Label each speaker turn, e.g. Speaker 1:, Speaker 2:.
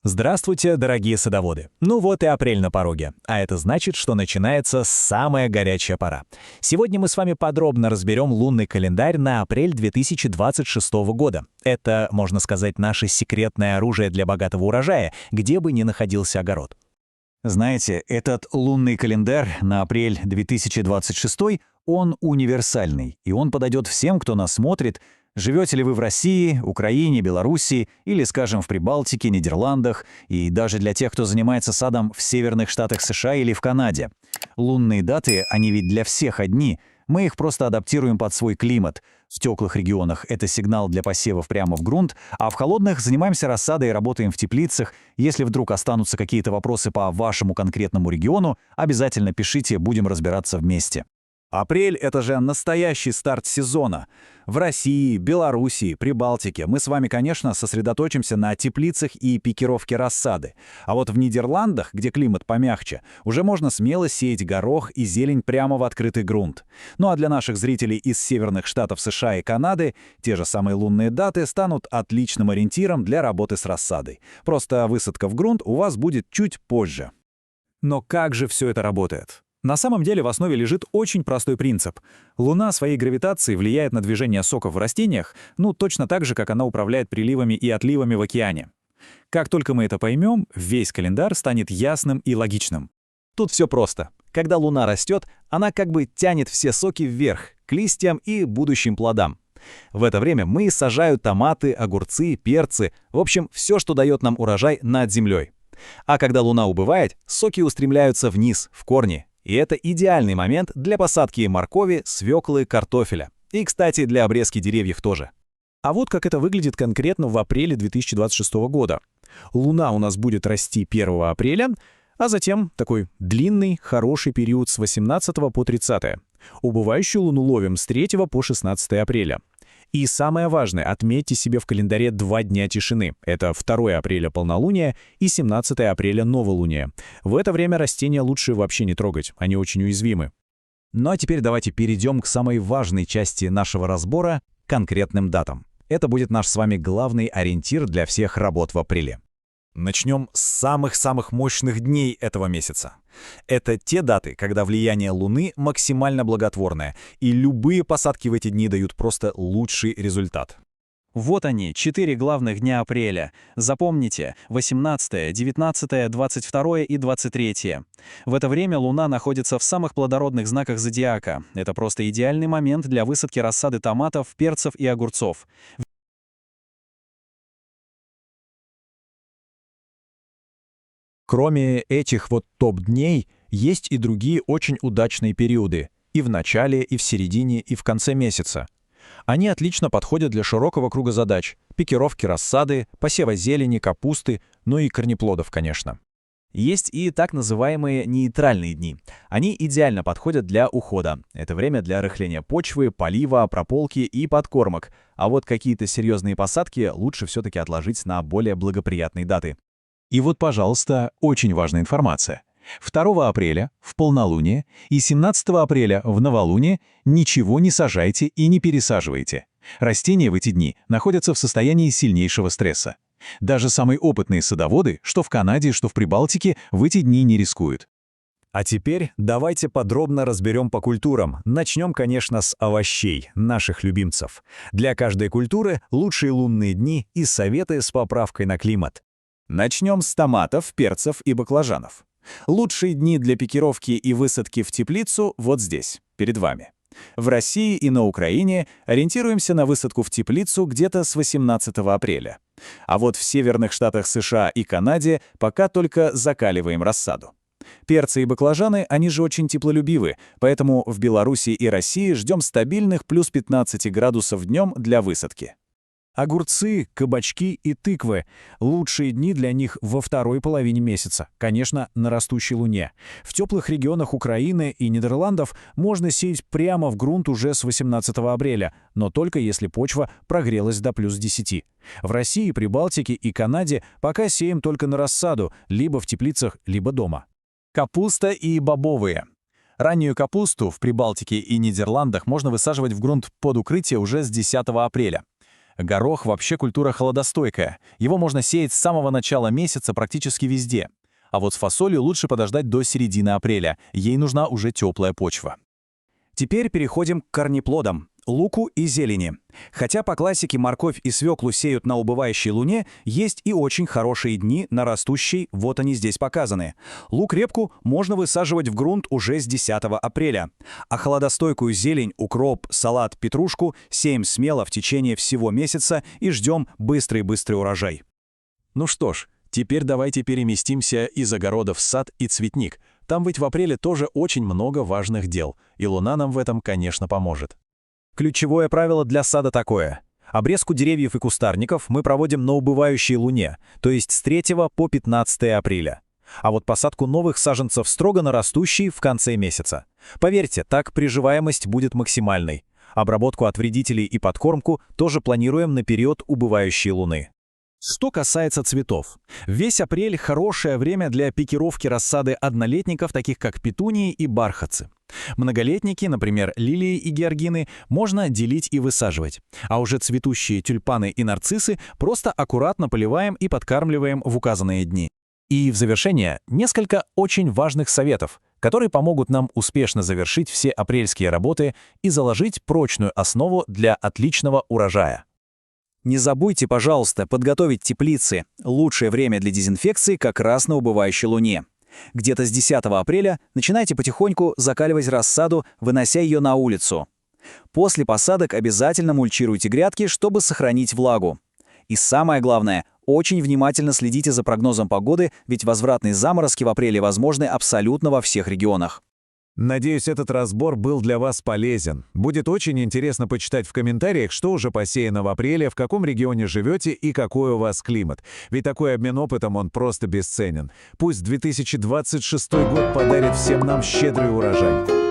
Speaker 1: Здравствуйте, дорогие садоводы! Ну вот и апрель на пороге, а это значит, что начинается самая горячая пора. Сегодня мы с вами подробно разберем лунный календарь на апрель 2026 года. Это, можно сказать, наше секретное оружие для богатого урожая, где бы ни находился огород.
Speaker 2: Знаете, этот лунный календарь на апрель 2026, он универсальный, и он подойдет всем, кто нас смотрит. Живете ли вы в России, Украине, Белоруссии или, скажем, в Прибалтике, Нидерландах, и даже для тех, кто занимается садом в северных штатах США или в Канаде. Лунные даты, они ведь для всех одни, мы их просто адаптируем под свой климат. В теплых регионах это сигнал для посевов прямо в грунт, а в холодных занимаемся рассадой и работаем в теплицах. Если вдруг останутся какие-то вопросы по вашему конкретному региону, обязательно пишите, будем разбираться вместе.
Speaker 1: Апрель — это же настоящий старт сезона. В России, Белоруссии, Прибалтике мы с вами, конечно, сосредоточимся на теплицах и пикировке рассады. А вот в Нидерландах, где климат помягче, уже можно смело сеять горох и зелень прямо в открытый грунт. Ну а для наших зрителей из северных штатов США и Канады те же самые лунные даты станут отличным ориентиром для работы с рассадой. Просто высадка в грунт у вас будет чуть позже. Но как же все это работает? На самом деле в основе лежит очень простой принцип. Луна своей гравитацией влияет на движение соков в растениях, точно так же, как она управляет приливами и отливами в океане. Как только мы это поймем, весь календарь станет ясным и логичным. Тут все просто. Когда Луна растет, она как бы тянет все соки вверх, к листьям и будущим плодам. В это время мы сажают томаты, огурцы, перцы, в общем, все, что дает нам урожай над землей. А когда Луна убывает, соки устремляются вниз, в корни. И это идеальный момент для посадки моркови, свеклы, картофеля. И, кстати, для обрезки деревьев тоже. А вот как это выглядит конкретно в апреле 2026 года. Луна у нас будет расти 1 апреля, а затем такой длинный, хороший период с 18 по 30. Убывающую Луну ловим с 3 по 16 апреля. И самое важное, отметьте себе в календаре 2 дня тишины. Это 2 апреля полнолуние и 17 апреля новолуние. В это время растения лучше вообще не трогать, они очень уязвимы. Ну а теперь давайте перейдем к самой важной части нашего разбора — конкретным датам. Это будет наш с вами главный ориентир для всех работ в апреле. Начнем с самых-самых мощных дней этого месяца. Это те даты, когда влияние Луны максимально благотворное, и любые посадки в эти дни дают просто лучший результат.
Speaker 3: Вот они, 4 главных дня апреля. Запомните, 18, 19, 22 и 23. В это время Луна находится в самых плодородных знаках зодиака. Это просто идеальный момент для высадки рассады томатов, перцев и огурцов.
Speaker 1: Кроме этих вот топ-дней, есть и другие очень удачные периоды. И в начале, и в середине, и в конце месяца. Они отлично подходят для широкого круга задач. Пикировки рассады, посева зелени, капусты, ну и корнеплодов, конечно. Есть и так называемые нейтральные дни. Они идеально подходят для ухода. Это время для рыхления почвы, полива, прополки и подкормок. А вот какие-то серьезные посадки лучше все-таки отложить на более благоприятные даты.
Speaker 2: И вот, пожалуйста, очень важная информация. 2 апреля в полнолуние и 17 апреля в новолуние ничего не сажайте и не пересаживайте. Растения в эти дни находятся в состоянии сильнейшего стресса. Даже самые опытные садоводы, что в Канаде, что в Прибалтике, в эти дни не рискуют.
Speaker 1: А теперь давайте подробно разберем по культурам. Начнем, конечно, с овощей, наших любимцев. Для каждой культуры лучшие лунные дни и советы с поправкой на климат. Начнем с томатов, перцев и баклажанов. Лучшие дни для пикировки и высадки в теплицу вот здесь, перед вами. В России и на Украине ориентируемся на высадку в теплицу где-то с 18 апреля. А вот в северных штатах США и Канаде пока только закаливаем рассаду. Перцы и баклажаны, они же очень теплолюбивы, поэтому в Беларуси и России ждем стабильных плюс 15 градусов днем для высадки. Огурцы, кабачки и тыквы — лучшие дни для них во второй половине месяца, конечно, на растущей Луне. В теплых регионах Украины и Нидерландов можно сеять прямо в грунт уже с 18 апреля, но только если почва прогрелась до плюс 10. В России, Прибалтике и Канаде пока сеем только на рассаду, либо в теплицах, либо дома. Капуста и бобовые. Раннюю капусту в Прибалтике и Нидерландах можно высаживать в грунт под укрытие уже с 10 апреля. Горох вообще культура холодостойкая. Его можно сеять с самого начала месяца практически везде. А вот с фасолью лучше подождать до середины апреля. Ей нужна уже теплая почва.
Speaker 2: Теперь переходим к корнеплодам – луку и зелени. Хотя по классике морковь и свеклу сеют на убывающей луне, есть и очень хорошие дни на растущей, вот они здесь показаны. Лук-репку можно высаживать в грунт уже с 10 апреля. А холодостойкую зелень, укроп, салат, петрушку сеем смело в течение всего месяца и ждем быстрый-быстрый урожай.
Speaker 1: Ну что ж, теперь давайте переместимся из огорода в сад и цветник. Там ведь в апреле тоже очень много важных дел, и луна нам в этом, конечно, поможет.
Speaker 2: Ключевое правило для сада такое. Обрезку деревьев и кустарников мы проводим на убывающей луне, то есть с 3 по 15 апреля. А вот посадку новых саженцев строго на растущей в конце месяца. Поверьте, так приживаемость будет максимальной. Обработку от вредителей и подкормку тоже планируем на период убывающей луны. Что касается цветов. Весь апрель – хорошее время для пикировки рассады однолетников, таких как петунии и бархатцы. Многолетники, например, лилии и георгины, можно делить и высаживать. А уже цветущие тюльпаны и нарциссы просто аккуратно поливаем и подкармливаем в указанные дни. И в завершение несколько очень важных советов, которые помогут нам успешно завершить все апрельские работы и заложить прочную основу для отличного урожая. Не забудьте, пожалуйста, подготовить теплицы. Лучшее время для дезинфекции как раз на убывающей луне. Где-то с 10 апреля начинайте потихоньку закаливать рассаду, вынося ее на улицу. После посадок обязательно мульчируйте грядки, чтобы сохранить влагу. И самое главное, очень внимательно следите за прогнозом погоды, ведь возвратные заморозки в апреле возможны абсолютно во всех регионах.
Speaker 4: Надеюсь, этот разбор был для вас полезен. Будет очень интересно почитать в комментариях, что уже посеяно в апреле, в каком регионе живете и какой у вас климат. Ведь такой обмен опытом, он просто бесценен. Пусть 2026 год подарит всем нам щедрый урожай.